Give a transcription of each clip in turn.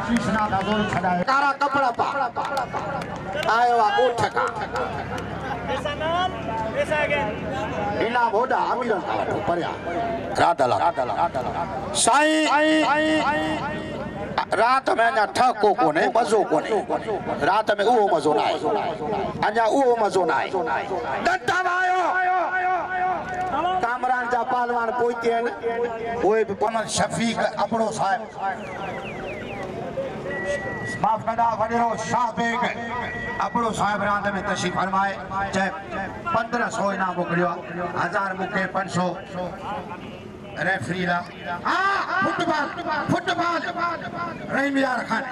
शीशनाथ अदोल छड़ाए कारा कपड़ा पा आयो आ उठ का इना बोडा अमीरन का वठो परया रातला साईं रात में अञा ठको कोने मज़ो कोने रात में उहो मज़ो ना अञा उहो मज़ो ना डंडा वायो कामरान जा पहलवान पोइते आहिनि उहे बि पमन शफीक अपड़ो साहिब माफ़ कंदा वडेरो शाह बेग अपड़ो साहिब रांद में तशरीफ़ फरमाए चाहे 1500 इनाम मोकिलियो 1000 मूंखे 500 रेफरी ला फुटबॉल रहीम यार खान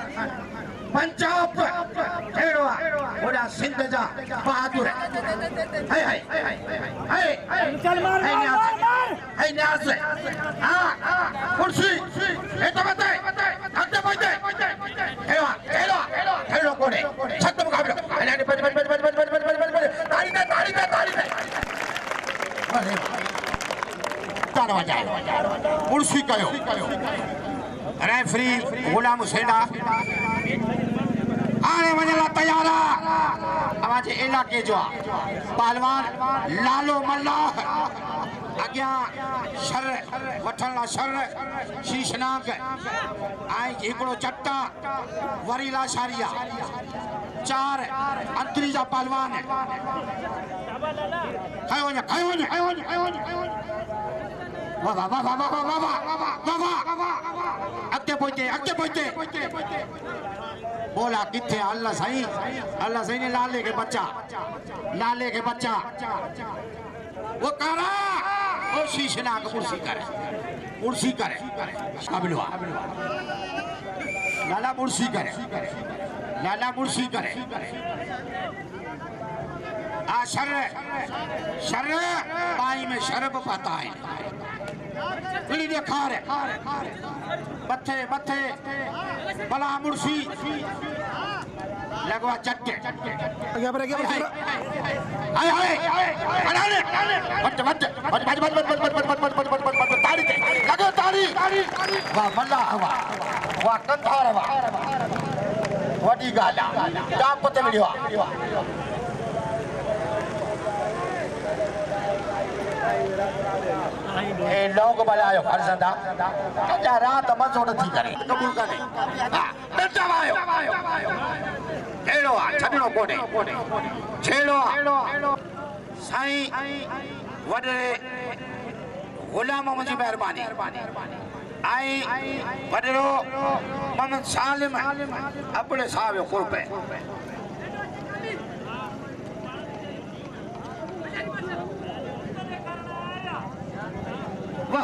पंजाब हेड़ो ओडा सिंध जा बहादुर हाय हाय हाय मुसलमान हाय न्याज हां कुर्सी ए तो बते अटे बते हेड़ो कोने छत मुकाबलो अने बज ताड़ी दे अरे तारो जाए कुर्सी कयो रेफरी गुलाम हुसैना आने वजला तैयार आवाज इलाके जो पहलवान लालो मल्ला अग्या शर वठला शर शीशनाक आई एकड़ो चट्टा वरीला शारिया 4 अंतरी जा पहलवान खायो वाह अगे पोइते बोला किथे अल्लाह सही ने लाले के बच्चा वो करा वो शीशना का मुर्सी करे काबिलवा लाला मुर्सी करे आ शर पाई में शरब पाता है इली देखा रे बथे बला मुर्सी लगवा चट्टे हाय अरे बच ताड़ी दे लगो ताड़ी वाह मल्ला वाह कंधार वाह वडी गाला जाप ते मिलियो ए लोग बनायो फरजंदा जा रात मजो नथी करे कबूल करे हां डंडा वायो हेड़ो छडणो कोने छेड़ो साईं वडे गुलाम मुंजी मेहरबानी आई वडेरो मोहम्मद सालिम अपने साहब कुर्ब वाह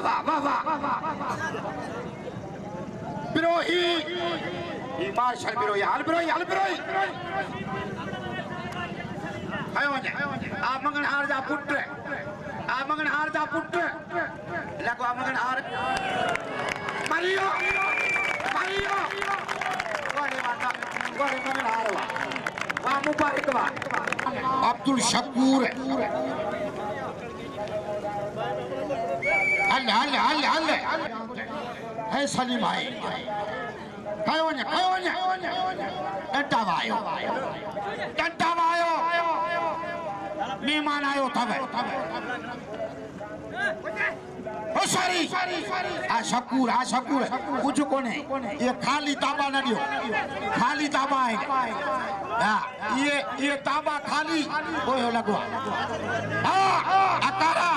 बिरोही मार्शल बिरोही हाल बिरोही आयो ने आ मंगन हार जा पुत्र लगो आ मंगन हार मारियो गोले मंगन हार वाह मुबारक वाह अब्दुल शकूर हल है सलीम भाई कयो ने डंडा वायो मेहमान आयो तब ओ सॉरी आ शकूर कुछ कोने ये खाली ताबा न दियो खाली ताबा है हां ये ताबा खाली होयो लगवा हां अकारा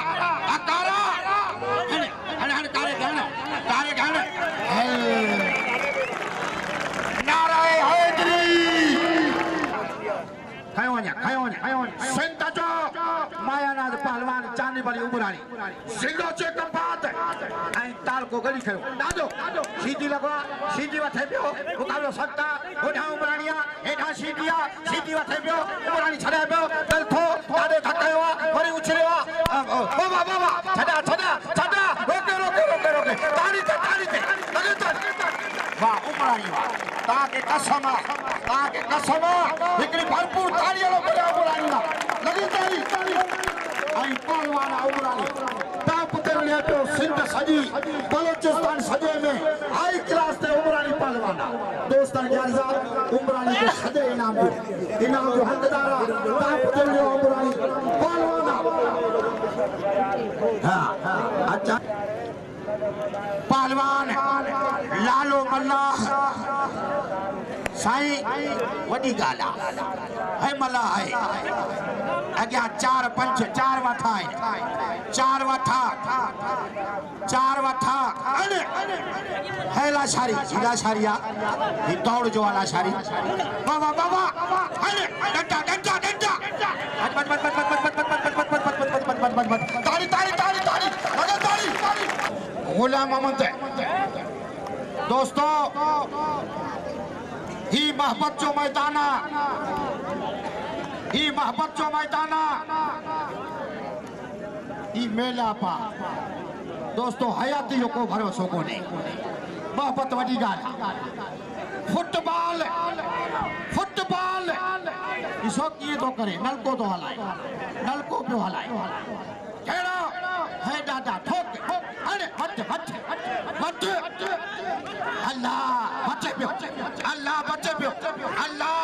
हन कारे गाने नाराए हैदरी खायो सेंटा जो मायानाथ पहलवान चांदी वाली उमरानी सिंगो चे कंपात आई ताल को गली खयो दादो सीधी लगवा सीधी वथे पियो मुकाबलो सकता ओढा उमरानिया एठा सीधी वथे पियो उमरानी छडा पियो दल थो दादे थकायो वरी उछलियो बाबा छडा रोके ताड़ी ते लगे तो वाह उमरानी वाह ताके कसम हिकड़ी भरपूर ताड़ी लो करे उमरानी लगी ताड़ी आई पहलवान उमरानी टॉप ते मिले तो सिंध सजी बलोचिस्तान सजे में हाई क्लास ते उमरानी पहलवान दोस्तन जायजा उमरानी के सजे इनाम जो हकदार टॉप ते मिले उमरानी पहलवान हां अच्छा पहलवान लालो मल्लाह साईं वडी गाला है मल्लाह है अग्या 4 5 4 वठा है 4 वठा अने है लाशारिया ये दौड़ जो वाला शारी बाबा अने डंडा ताली गुलाम मोहम्मद दोस्तों ही मोहब्बत जो मैदाना ही मेला पा दोस्तों हयाती को भरोसो को नहीं मोहब्बत वडी गाल फुटबॉल इसो की तो करे नलको तो हलाए नलको पे हलाए केड़ा है दादा ठोक अरे हट अल्लाह बचे पियो अल्लाह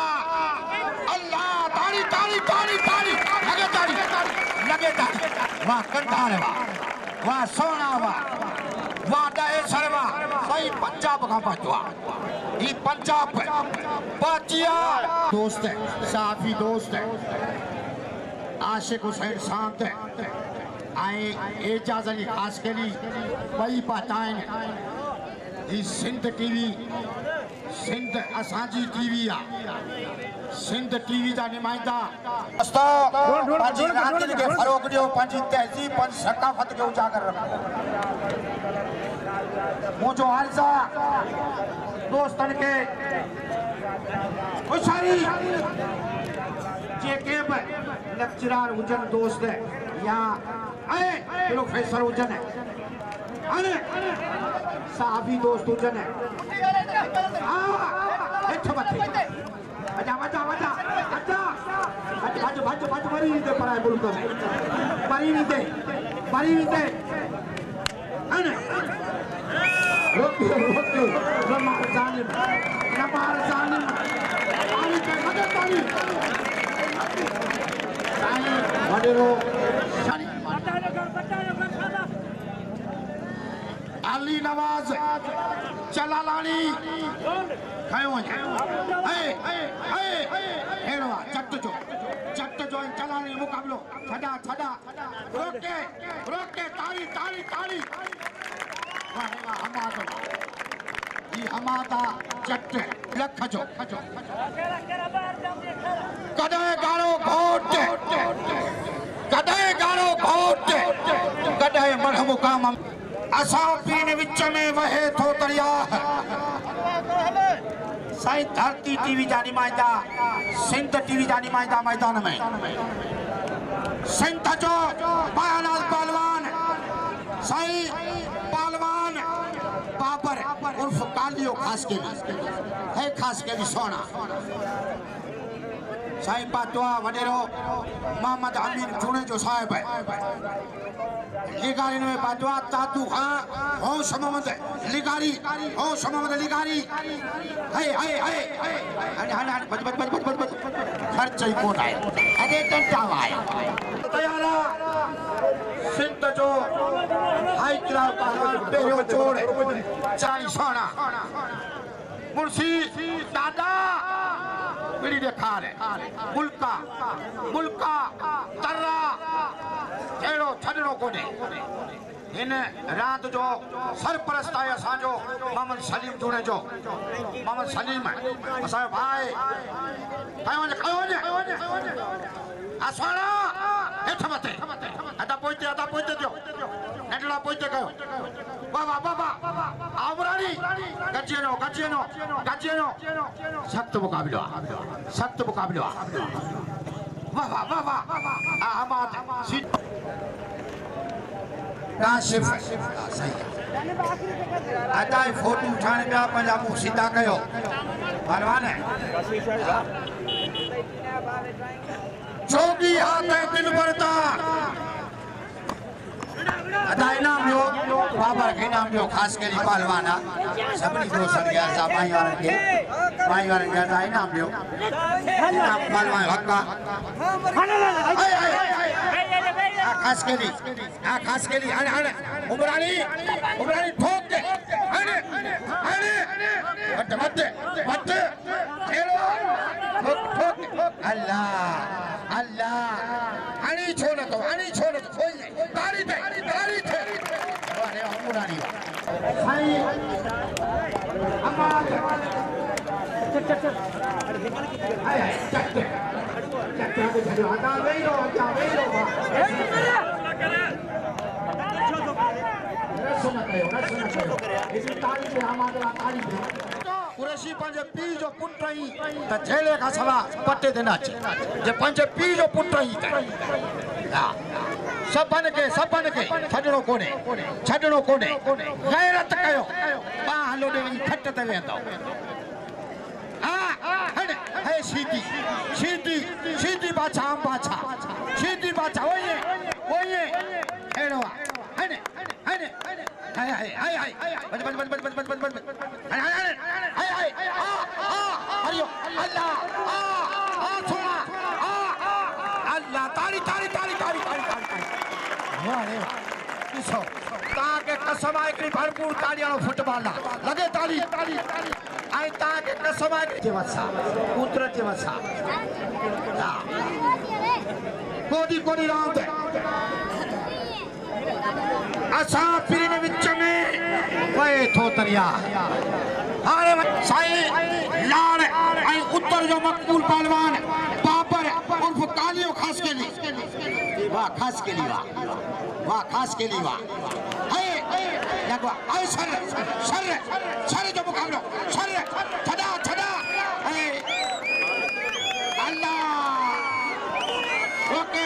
तारी लगे तारी वाह कंधार वाह सोना वाह दे सरवा सही पंजाब का पहुंचवा ये पंजाब पहुंचिया दोस्त है साफी दोस्त है आशिक हुसैन शांत है आए एजाज अली खास करी वही पताएं सिंध टीवी सिंध असांजी टीवी आ सिंध टीवी जा नुमाइंदा पंहिंजी रांदियुनि खे फ़रोग़ ॾियो पंहिंजी तहज़ीब पंहिंजी सक़ाफ़त खे उजागर रखो मुंहिंजो अर्ज़ु आहे दोस्तनि खे होशियारी जेके बि लेक्चरार हुजनि दोस्त या प्रोफेसर हुजनि अने साहबी दोस्त हुजनि हेठि मथे आजा भज मरी नीते पराए मुल्क में मरी नीते अने रोके नमार जालिम पानी के मदद पानी साईं वडेरो अली नवाज चलालानी खयो हेड़वा चट जो चलानी मुकाबलो छड़ा रोके ताली हमादा चट लख जो कदे गालो घोट कदे मढ़ मुकाम असां पीन विच में वहे थो दरिया साईं धरती टीवी जा नुमाइंदा सिंध टीवी जा नुमाइंदा मैदान में सिंध जो बयानात पहलवान साईं पहलवान बाबर उर्फ कालियो खास के भी सोना साईं पातवा वडेरो मोहम्मद अमीन चूणे जो साहिब है लिगारी में पातवा तातू खां होश मोहम्मद लिगारी हे बच खर्च ही कोन है अरे टंटा है तैयारा सिंध जो हाई क्लास पहिरियों जोड़ चाई सोना मुर्सी दादा पीढ़ी देखा मुल्का तर्रा हेड़ो छड़ो कोने इन रात जो सरपरस्त है असांजो मोहम्मद सलीम चूणे जो मोहम्मद सलीम असांजो भाई खयो असवाड़ा हेठ मथे अदा पोइते दियो नंढड़ा पोइते कयो बाबा आवरानी गजियनो सख्त मुकाबलो वाह अहमद काशिफ सही अदा फोटो उठाने पे पंजा मुंह सीधा कयो पहलवान है जोगी हाथ है दिन भरता इनाम जो खास करी पहलवाना सभी दोस्त गया था माई वाले के इनाम जो इनाम पहलवान हक्का खास करी अरे उमरानी ठोक दे अरे मत खेलो ठोक अल्लाह अरे छोड़ दो कोई तारी थे अरे उमरानी भाई अम्मा चल कुरैशी पंज पी जो पुट ही त झेले का सवा पट्टे देना जे पंज पी जो पुट ही सबन के छडणो कोने गैरत कयो बा हलो दे फट ते वेंदो है सीधी बाछा ओए हेड़ो हने हरियो अल्लाह तारी वारे इसो ताके कसम आहे कि भरपूर ताली वालो फुटबॉल लगे ताली आई ताके कसम आहे कि वसा कुदरत जे वसा कोडी राउंड असा पीने विच में वए थो तरिया हारे साईं लाल आई उत्तर जो मकबूल पहलवान बाबर उर्फ कालियो खास के लिए वाह खास के लिए है लगवा आई सर जो मुकाबला सर छड़ा है अल्लाह रोके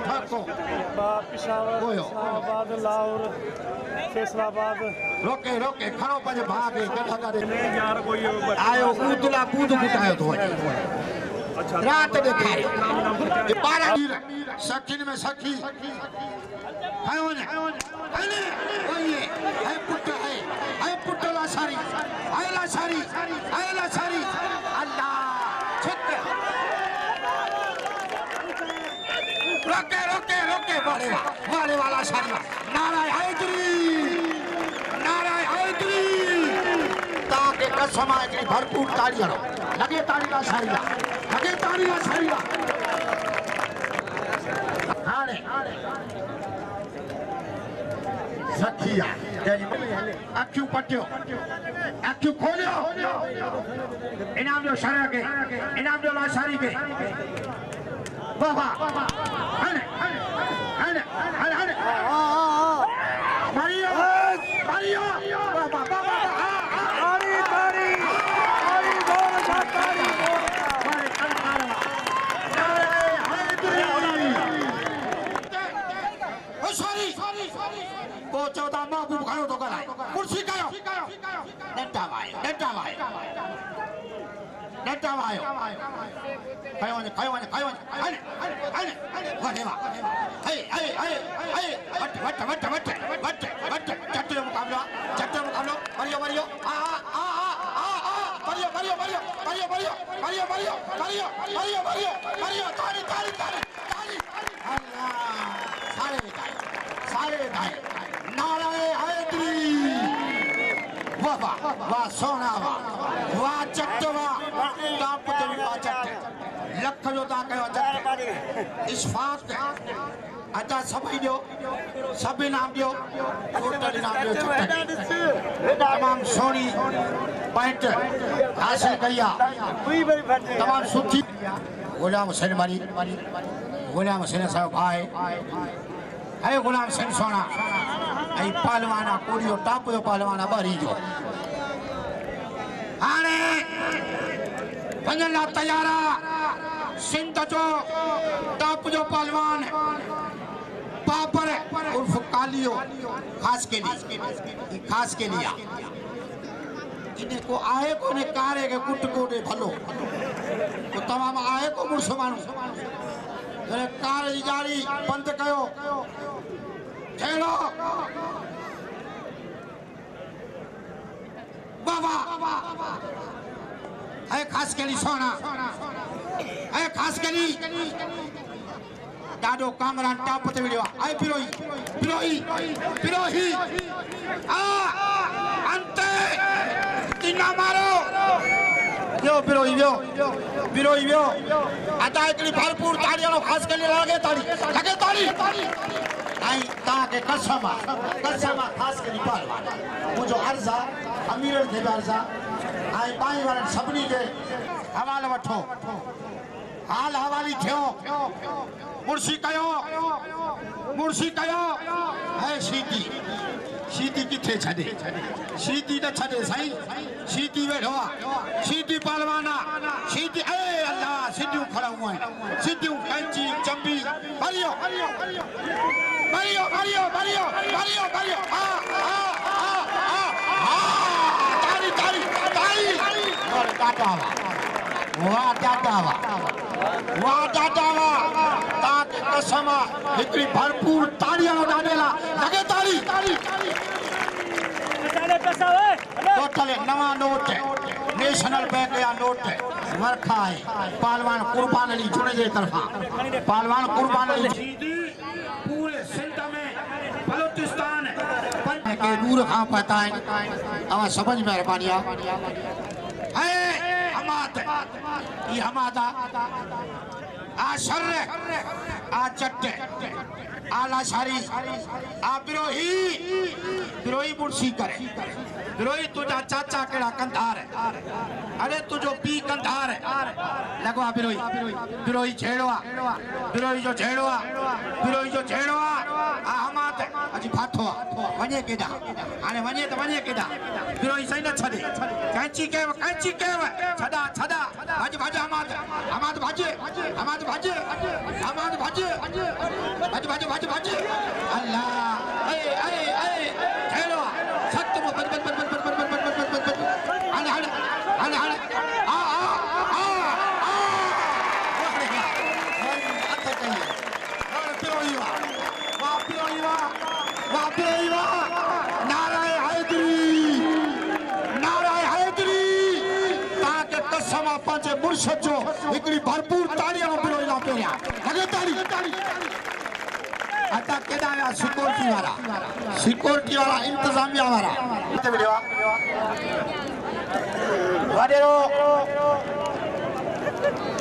ठाको पिशावर लाहौर फैसलाबाद रोके खड़ो पंहिंजे भाउ खे कठा करे आयो कूदला कूद कुटायो थो रात ॾेखारियो 12 सखिन में सखी आयो ने ओए है पुट लासारी अल्लाह रोके वाले वाला सारी नाराय हैदरी ताके कसम आहे कि भरपूर ताली हणो लगे ताली ला सारी हाणे सखिया अखियूं पटियो अखियूं खोलियो इनाम जो शरा के इनाम जो लासारी के बाबा हने मारियो बाबा तारी बोल तारी सॉरी को चौथा महबूब खड़ो तो कराए कुर्सी कयो डंडा वायो खायो वाले वाह वट चट्टे मुकाबला मरियो ताली सारे नाराय हैदरी वाह सोना वाह चट्टवा ताप तो वाह चट्टे लख जो ता कयो चट्टे इशफाक अच्छा सभी नाम दियो टोटल नाम दियो तमाम सोनी पॉइंट हासिल कया तमाम सुठी गुलाम हुसैन साहब भाई है गुलाम हुसैन सोना आई पहलवाना कोडियो टाप जो पहलवाना बरी जो हाने पंजला तैयारा सिंध जो टाप जो पहलवान पापर उर्फ कालियो खास के लिए इन्हें को आए को ने कारे के कुट को दे भलो तो तमाम आए को मुर्स मानू जरे कार जी गाड़ी बंद कयो ठेलो बाबा है खास के लिए सोना है खास के लिए डाडो कामरान टाप पे वीडियो आई पिरोही पिरोही पिरोही अंते तीना मारो यो पिरोही यो आता एकली भरपूर ताड़ियों खास के लिए लगे ताड़ी आई ता के कसमा खास के लिए पालवा मुझे अर्जा अमीर थे अर्जा आई पाई वाले सबनी के हवाले वठो हाल हवाली थियो मुर्शी कयो है सीधी किथे छदे सीधी न छदे साईं सीधी बैठो सीधी पहलवाना सीधी ए अल्लाह सीधी खड़ा हुआ है सीधी कैंची चंबी भरियो तारी वाह टाटावा ताके कसमा इतनी भरपूर ताड़ियां उड़ानेला लगे ताड़ी टोटल नवा नोट है नेशनल बैंक या नोट है वर्खा है पहलवान कुर्बान अली चुने जे तरफा पहलवान कुर्बान अली पूरे सिंध में बलूचिस्तान के दूर खां पता है अब समझ मेहरबानिया है हमादा आ शर्र आ चट्टे आला शारी आ बिरोही मुर्शी करे बिरोही तुझा चाचा केड़ा कंधार है अरे तुझो पी कंधार है लगवा बिरोही छेड़वा बिरोही जो छेड़वा आ हमाद अजी फाथवा वने केदा आने वने तो वने केदा बिरोही सही न छदे कैंची के छदा भज अल्लाह ए ठेलो सत्य मो बज आने आ पिरोईवा नाराय हैदरी ताके कसमा पंजे मुर्शद जो एकड़ी भरपूर ताड़ियां पिरोईला पेरिया लगे ताड़ी आता केदा या सिक्योरिटी वाला इंतजामिया वाला वडेरो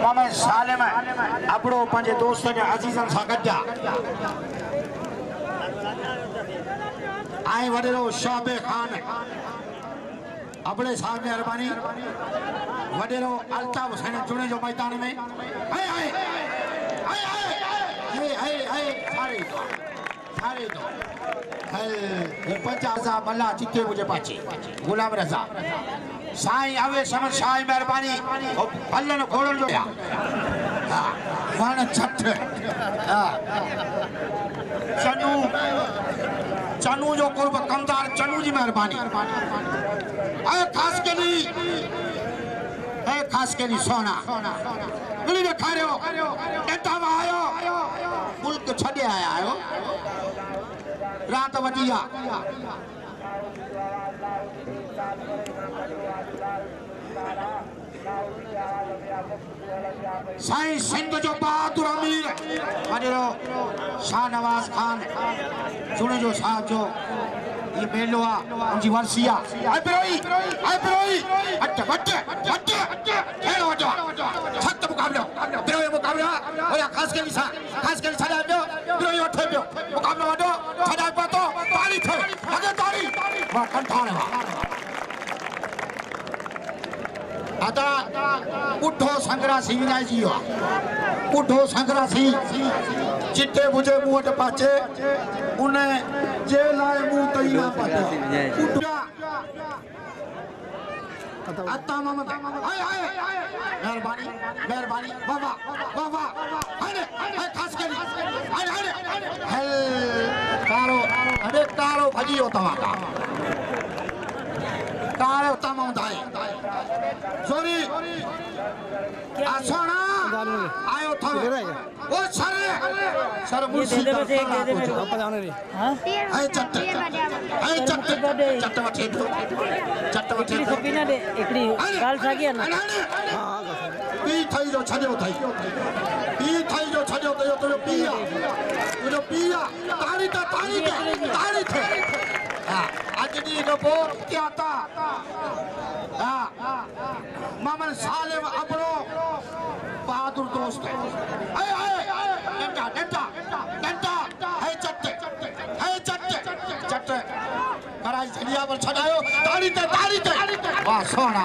मोहम्मद सालिम अपड़ो पंजे दोस्त ने अजीजन सा गड्डा आए वडेरो शाबे खान अपने साहब मेहरबानी वडेरो अल्ताफ हुसैन चुने जो मैदान में सारे दो पंचा मल्ला चित्ते मुझे पाचे गुलाम रजा साईं आवे समझ साईं मेहरबानी भलन घोड़न जो वन छठ चनू जो कुर्ब कंदार चनू जी मेहरबानी खास के लिए सोना गली में खा रहे हो आयो मुल्क छड़े आया आयो रात वजिया साईं सिंध जो बहादुर अमीर वडेरो शाहनवाज खान सुने जो साहब जो ये मेलो उनकी वर्षिया आई बिरोई हट खेलो छत मुकाबला बिरोई मुकाबला होया खास के लिए छड़ा दो बिरोई उठे दो मुकाबला वडो छड़ा पातो ताली थे लगे ताली वा कंठाने वा आता बुढ़ो संगरा सिंह विनाय जी हुआ बुढ़ो संगरा सिंह चिट्टे मुझे मुंह टे पाचे उन्हें जेल आए मुंह तई ना पाते आता मामा हाय मेहरबानी बाबा अरे खास के हेल कारो भजी होता वहां तारे तमाम दाए सॉरी सोना आयो था वो सर मुर्शी का हाँ है चट्टे सपीना दे एकड़ी गाल सागिया ना पी थई जो छडियो थई तो पिया तारी थे आज दी को बोल क्या था मामन सालेम अबरो बहादुर दोस्त है डंडा है चट्टे कराई छलिया पर छडायो तारी थे वाह सोना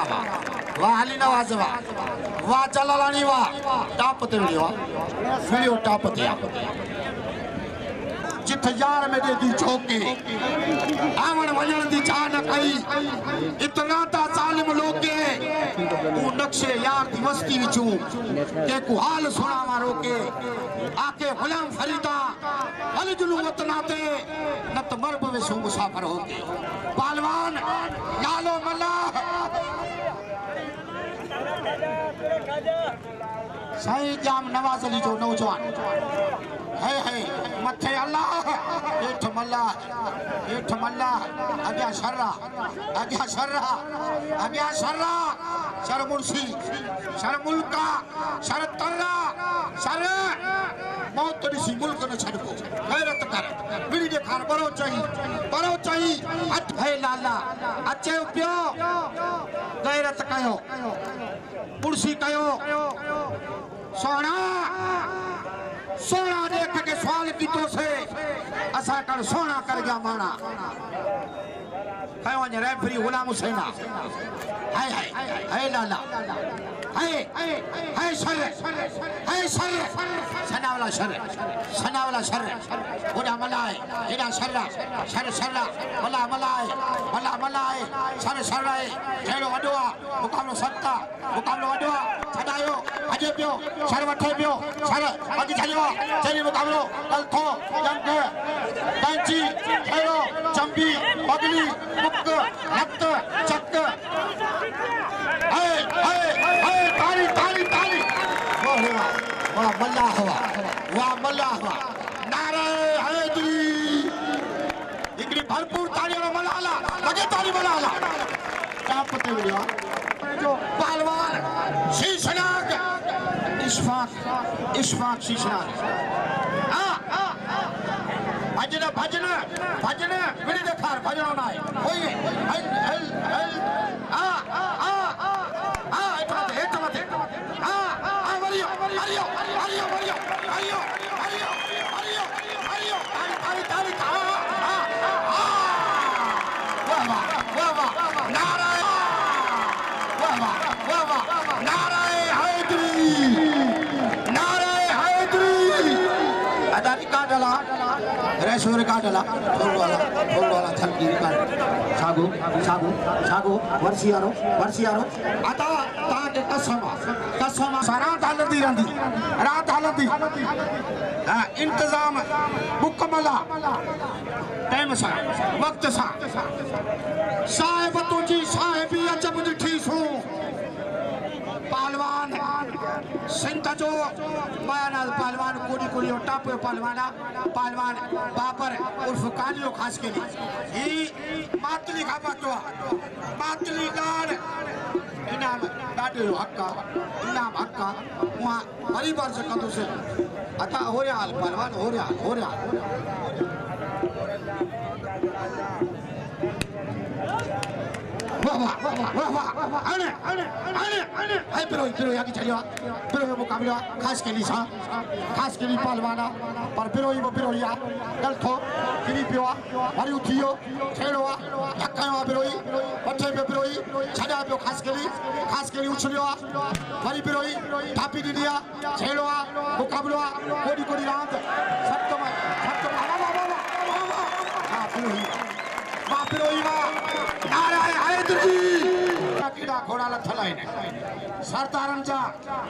वाह अली नवाज वाह जलालानी वाह टाप ते वीडियो टाप ते जिथे यार मेरे दी चौके आवन वजन दी जान कई इतना ता जालिम लोगे वो नक्शे यार दी मस्ती विचू के को हाल सुना मारो के आके गुलाम फरीदा हल जुलू वतनाते नत मरब वे सु मुसाफर होके पहलवान लालो मल्ला सही जाम नवाज अली जो नौजवान है मथे अल्लाह एठ मल्ला अग्या शर्रा sir Murshi sir Mulka sir Tarra sir मौत दिसी मुल्क न छड़को गैरत कर बिड़ी दे खान बरो चाहिए हट है लाला अचे पियो गैरत कयो मुर्शी कयो सोना देख के सवाल की तो से असा कर सोना कर गया माना है वने रेफरी गुलाम हुसैन है लाला है सर सनावला शर ओदा मलाए एदा शर मलाए शर जेलो वडवा मुकाबलो सत्ता मुकाबलो वडवा छडायो अजे पियो शर वठे पियो शर बाकी चली मुकाबलो कलथो जंग कैंची खेलो चंबी बगली मुक्क लत चक ताली वाह मल्ला हुआ नारे हैदरी इकड़ी भरपूर ताली और मलाला लगे ताली मलाला क्या पते वीडियो जो पहलवान शीशनाग इशफाक शीशनाग भजन विड़ी देखार भजन ना है होइए रेशोर का डला फूल वाला छलकी का सागो वर्षियारो आता ताके कसम रात हलदी इंतजाम मुकम्मला टाइम सा वक्त सा साहिब तुझी साहिबी अजब ॾिठी सो पहलवान सिंध जो मायानाथ पहलवान कोड़ी टाप पहलवान बाबर उर्फ कालियो खास के लिए मातली खा पातो मातली दान इनाम डाडो हक्का वहां बड़ी बार से कंदो से अता हो रहा हाल पहलवान हो रहा वाह अने हाय पिरो आगे चलियो पिरो मुकाबला खास के लिए पहलवाना पर पिरोया गल थो किनी पियो हरी उठियो खेलोआ धक्कावा पिरोई पठे पे पिरोई छड़ा पे खास के लिए उछलियो हरी पिरोई थापी दिया खेलोआ मुकाबला कोडी रात सत्त पिरोई कीड़ा घोड़ा लथल आहिनि सरदारनि जा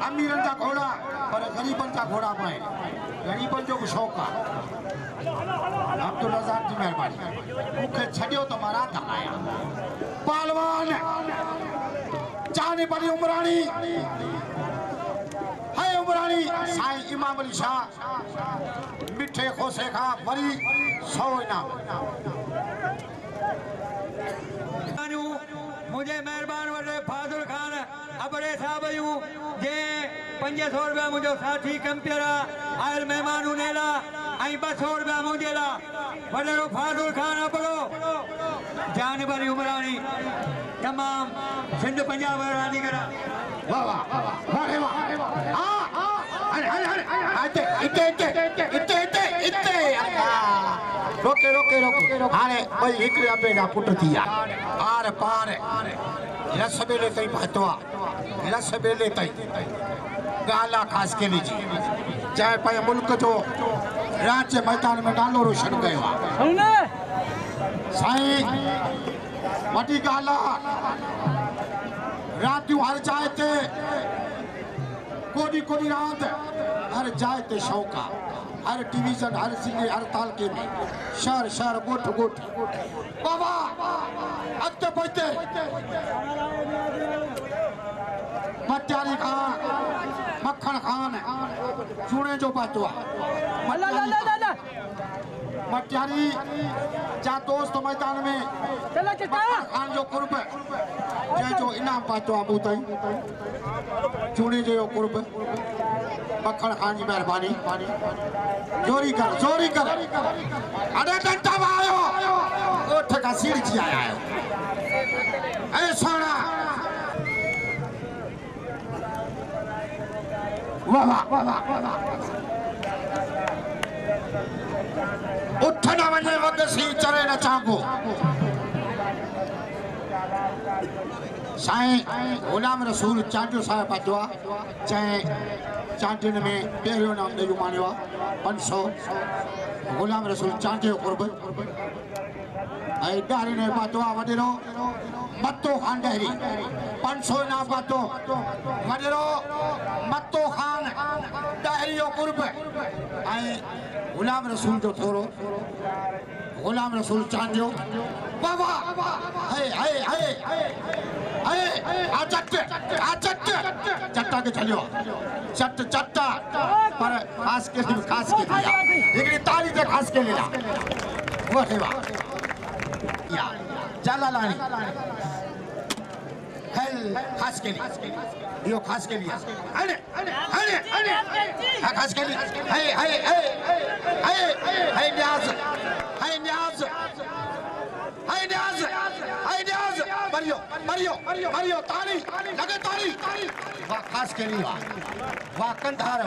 अमीरनि जा घोड़ा पर गरीबनि जा घोड़ा बि आहिनि गरीबनि जो बि शौक़ु आहे अब्दुल रज़ाक जी महिरबानी मूंखे छॾियो त मां राति आहियां पहलवान जाने वाली उमरानी है उमरानी साईं इमाम अली शाह मिठे खोसे खा वरी 100 इनाम मुझे मेहरबान वॾे फाज़ुल खान अबड़े साहब यूं जे 500 रुपया मुझो साथी कंपेयर आयल मेहमान नेला आई 200 रुपया मुझे ला वॾेरो फाज़ुल खान अबड़ो जान वाली उमरानी तमाम सिंध पंजाब रांदीगर वाह वाह वाह वाह अरे अरे अरे इते रोके रोके रोके हाणे भाई हिकड़े अबे ना पुट थिया आर पार रस बेले ताईं पहुतो रस बेले ताईं गाला खास के लीजी चाहे पाए मुल्क जो राज्य मैदान में नालो रोशन कयो साईं वॾी गाला रातियूं हर जाइ ते कोडी कोडी रात हर जाइ ते शौक़ आहे हर डिवीजन हर जिले हर तालके में शहर शहर गोठ गोठ बाबा अॻिते पहुते मटियारी खान मक्खण खान चूणे जो पातो आहे मटियारी जा दोस्त मैदान में खान जो कुर्ब जो इनाम पातो आहे मूं ताईं चूणे जो कुर्ब मक्खण खान जी मेहरबानी जोरी कर अरे डंटा आयो ओठ का सीढ़ी जी आया है ऐ सोना वाह वाह उठ न वने वग सी चरे न चांगो साईं गुलाम रसूल चांडियो साहिब पातो आहे चाहे चांटिन में पहिरियों नाम ॾेई मानियो आहे 500 गुलाम रसूल चांटियो कुर्ब ऐं ॾारी ने पातो आहे वॾेरो मतो खान ॾहरी 500 इनाम पातो वॾेरो मतो खान ॾहरी जो कुर्ब ऐं गुलाम रसूल जो थोरो गुलाम रसूल चांडियो बाबा चट्टा के चलियो चट्टा पर खास के दिया लेकिन ताली से खास के लिया वो सेवा या चला लानी हेल खास के लिए यो खास के लिए अरे खास के लिए हे न्याज मरियो ताली लगे ताली वाह खास के लिए वाह कंधार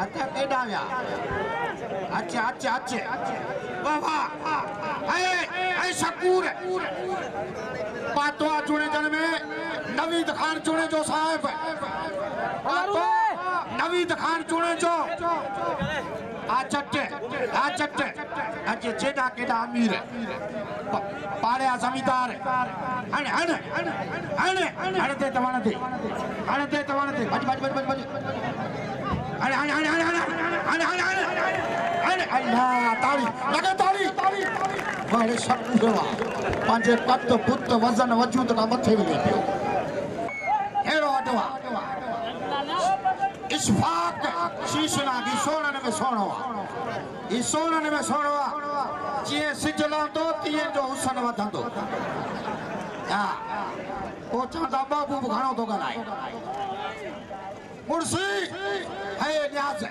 अच्छा केडा या अच्छा वाह वाह शकूर पातवा चुने जन में नवीद खान चुने जो साहब नवीद खान चुने जो अच्छे जेडा केडा अमीर पाड़े जमींदार हणे ते तवाने ते बज अल्लाह ताली लगे ताली बड़े शकूर पंजे कद पुत वजन वजूद का मथे मिले पियो हेरो अडवा इशफाक शीशना की सोनन में सोनो ई सोनन में सोनो जे सिजला तो तीन जो हुसन वधंदो हां ओ चांदा बाबू घणो तो गलाए मुर्सी है न्याज है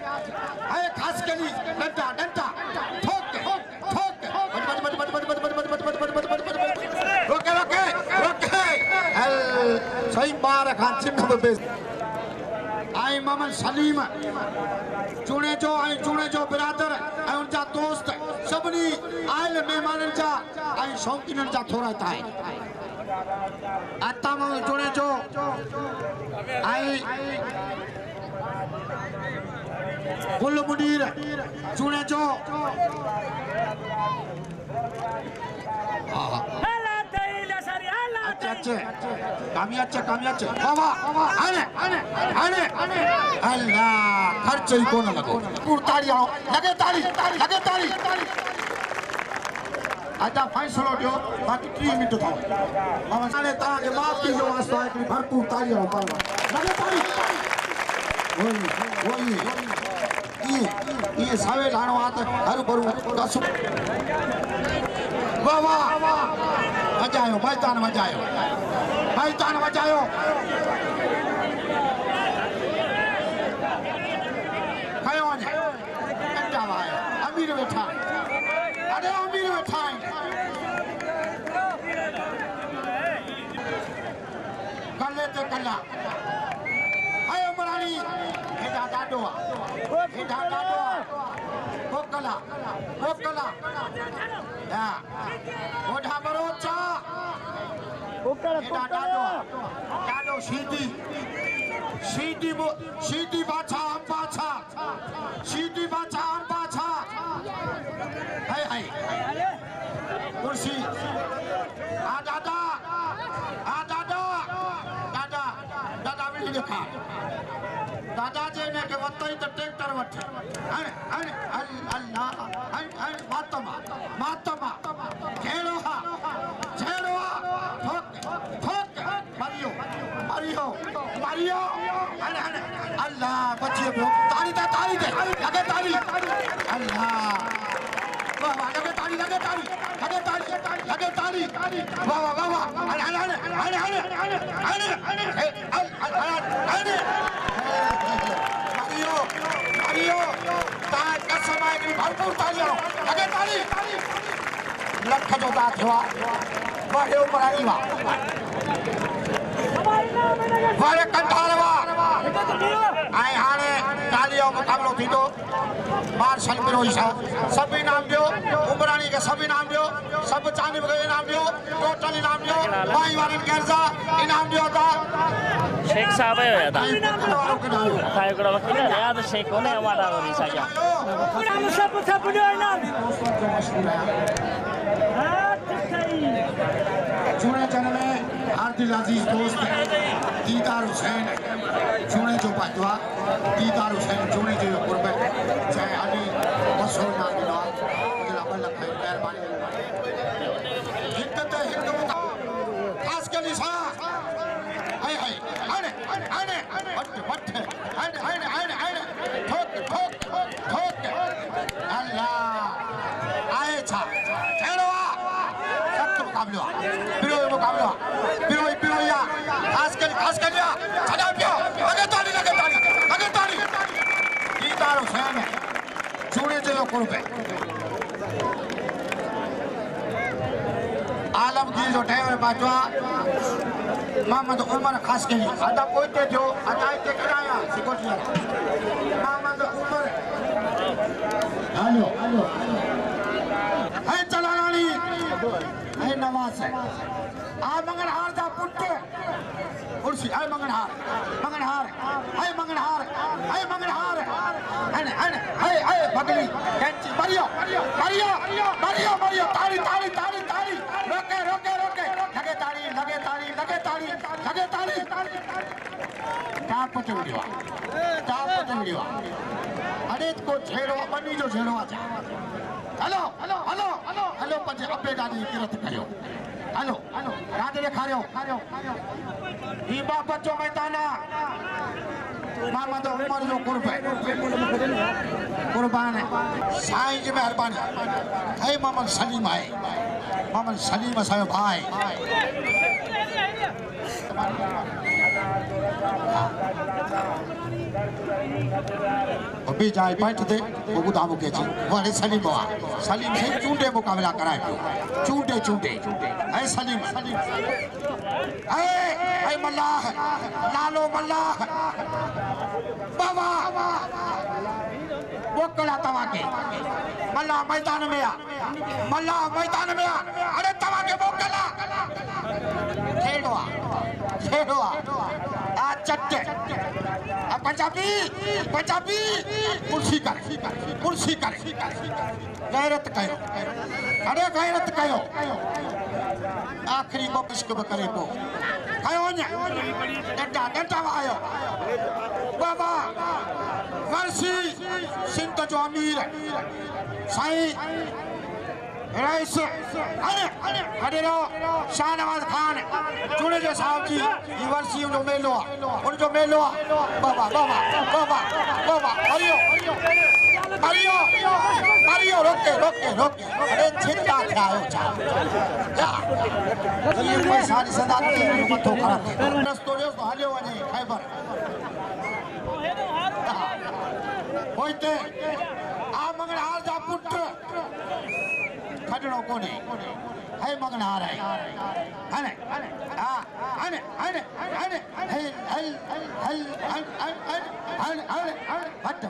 खास के लिए डंटा ठोक रोके सही बार खान चिन्ह पे आई मोहम्मद सलीम चुने जो बिरादर ऐं उनजा दोस्त सभिनी आयल मेहमाननि जा ऐं शौक़ीननि जा थोरा ताई आता मोहम्मद चुने जो ऐं गुल मुनीर चुने जो अच्छे कामियाचे बाबा आने अल्लाह खर्च ही कोन लगो ताड़ी आओ लगे ताड़ी आजा फैसलो दियो बाकी 3 मिनट था मामा साले ता के माफ की जो वास्ता है कि भरपूर ताड़ी आओ पावा लगे ताड़ी वही ये सावे लाणो आत हरु भरु दस वाह मजायो मैदान मजायो कयो ने कंटा वायो अमीर बैठा कल्ले ते कल्ला आयो मरानी हेडा डाडो कोकला या ओढा बरोचा कोकला डाडो सीधी बाछा हम पाछा हाय कुर्सी आ दादा भी देखा दादा जी ने के वतई तो ट्रैक्टर वठ अल्लाह मातमा खेलो मारियो अल्लाह बचिए ताली दे लगे ताली अल्लाह वाह लगे ताली वाह मारियो ताज कसम है कि भरपूर तालियां लगे ताली लख जो दा थवा बड़े ऊपर आई वा वारे कंठारवा आई हाने तालियों मुकाबलो थी तो बार शलबिरो ईशा सभी नाम दियो उमरानी के सभी नाम दियो सब जानिब के इनाम दियो टोटल इनाम दियो भाई वारन कैसा इनाम दियो था शेख साहब है था थायो करा वकील याद शेख होने हमारा और ईसा क्या सब दियो इनाम चुने चैनल में आरती अजीज दोस्त दीदार हुसैन चुने जो पाटवा दीदार हुसैन चुने जो कुर्बे चाहे अली मशहूर नाम दिला अगला बल्ला खाई मेहरबानी हिकते खास के निशा हाय ठोक अल्लाह आए छा खेलवा सब मुकाबला पिरो या खास कर या चला पियो लगे ताली दीदार हुसैन चूड़े जो कुर्बे आलमगीर जो ड्राइवर बाजवा मोहम्मद उमर खास के आधा पोइते जो अचाई के कराया सिकोटिया मोहम्मद उमर हेलो है चलानी है नवाज है आ मंगनहार दा पुट्टे कुर्सी है मंगनहार है बगली कैंची मारियो ताली रोके लगे ताली टाप वीडियो अरे को छेड़ो बनी जो छेड़ो आजा हेलो पंजे अबे गाड़ी किरत कयो हेलो रात ॾेखारियो ही बाबत जो मैदाना मोहम्मद उमर जो कुर्बान है साईं जी मेहरबानी है मोहम्मद सलीम असांजो भाई अभी जाए बैठ दे वो बुधा मुके जी वाले सलीम से चूंटे मुकाबला कराए चूंटे ऐ सलीम ऐ मल्लाह लालो मल्लाह बाबा वो कला तवा के मल्लाह मैदान में आ अरे तवा के वो कला खेलो आ चट्टे अब पंजाबी पंजाबी कुर्सी कर गैरत कयो अरे गैरत कयो आखिरी को इश्क करे को कयो ने डंडा आयो बाबा वर्षी सिंध जो अमीर साईं रईस अरे शाहनवाज खान जुड़े साहब जी ये वर्षी उन जो मेलो बाबा बाबा बाबा बाबा मारियो रोके अरे चिंता क्या हो ये कोई सारी सदा मथो खराब रस्तो हलियो वने खैबर होइते आ मंगलहार जा पुत्र खडड़ो कोने है मंगलहार है हने हट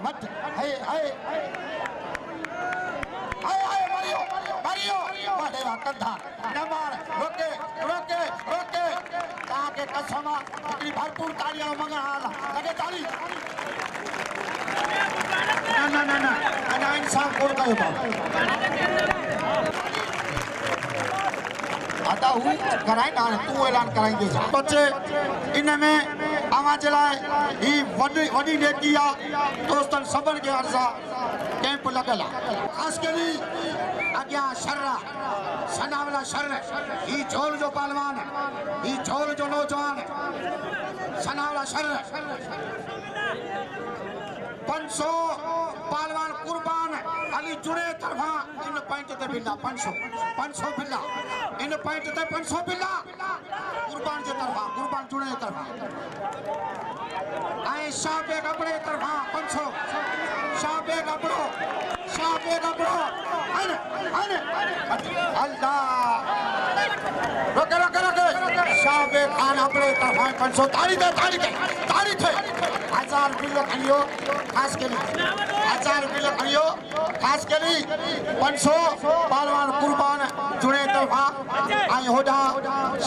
मारियो वाडेवा कंधा न मार रोके ताके कसमा इतनी भरपूर तालियां मंगलहार लगे ताली ना इंसान कोण कयो आता हुई कराए ना तू ऐलान कराएंगे बच्चे इनमें आवाज लाए ही वडी नेकिया दोस्तन सबन के अर्जा कैंप लगला खास करी अग्या शर्रा सनावला शर्र ही झोल जो पहलवान ही झोल जो नौजवान सनावला शर्र 500 पहलवान कुर्बान अली जुड़े तरफा इन पॉइंट ते बिल्ला 500 बिल्ला इन पॉइंट ते 500 बिल्ला कुर्बान जे तरफा कुर्बान जुड़े तरफा आए शाबे कपड़े तरफा 500 शाबे कपड़ो अल्लाह रोके शाबे खान अपने तरफा 500 ताड़ी थे 1000 बिल खड़ियो खास के लिए 1000 बिल खड़ियो खास के लिए 500 पहलवान कुर्बान जुड़े तरफा आई होडा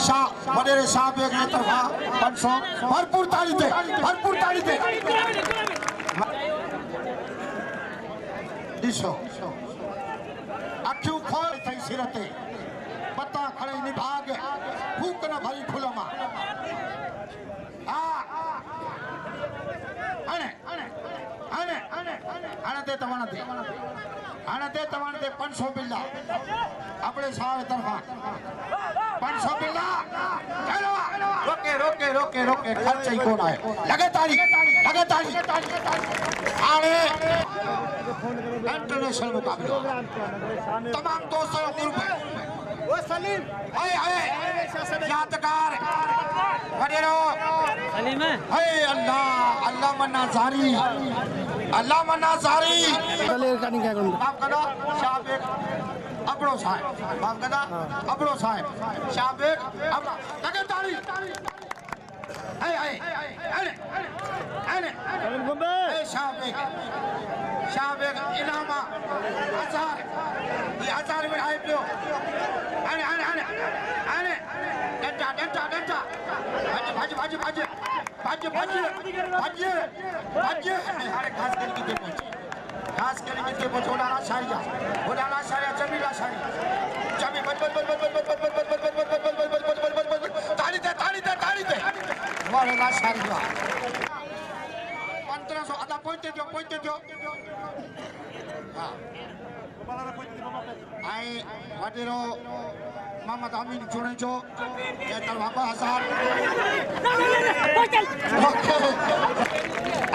शाह वडेरे शाह बेग ने तरफा 500 भरपूर ताड़ी थे दिशो अखियों खोल थई सिरते पता खड़े निभाग फूक न भरी फुलमा दे तवान दे 500 बिल्ला अपने सारे तरफा 500 बिल्ला चलो रोके खर्च ही कौन आए लगे ताली आने इंटरनेशनल मुकाबला तमाम दोस्तों ग्रुप वो सलीम यादगार वडेरो सलीम है अल्लाह मन्ना जारी माफ करो शाहबेग अबड़ो साहब शाहबेग अबड़ा लगे ताली शाहबेग इनामा 1000 में आए पियो डंडा भज अरे खास करके के पहुंचे उड़ाना शारिया जमीला शारी जमी बच ताली दे वाला शारिया 1500 आधा पहुंचे जो हां आई वडेरो मोहम्मद अमीन जुड़े जो ये तरफा 1000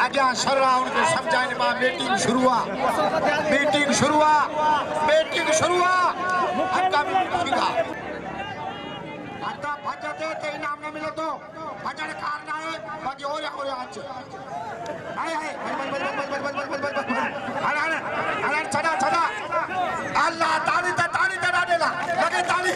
आजा शर्रा उनको समझाने में मीटिंग शुरू हुआ हत्ता मिलेगा हत्ता भजते ते इनाम न मिले तो भजन कारण है बाकी और आज आए अरे चढ़ा अल्लाह ताली देला लगे ताली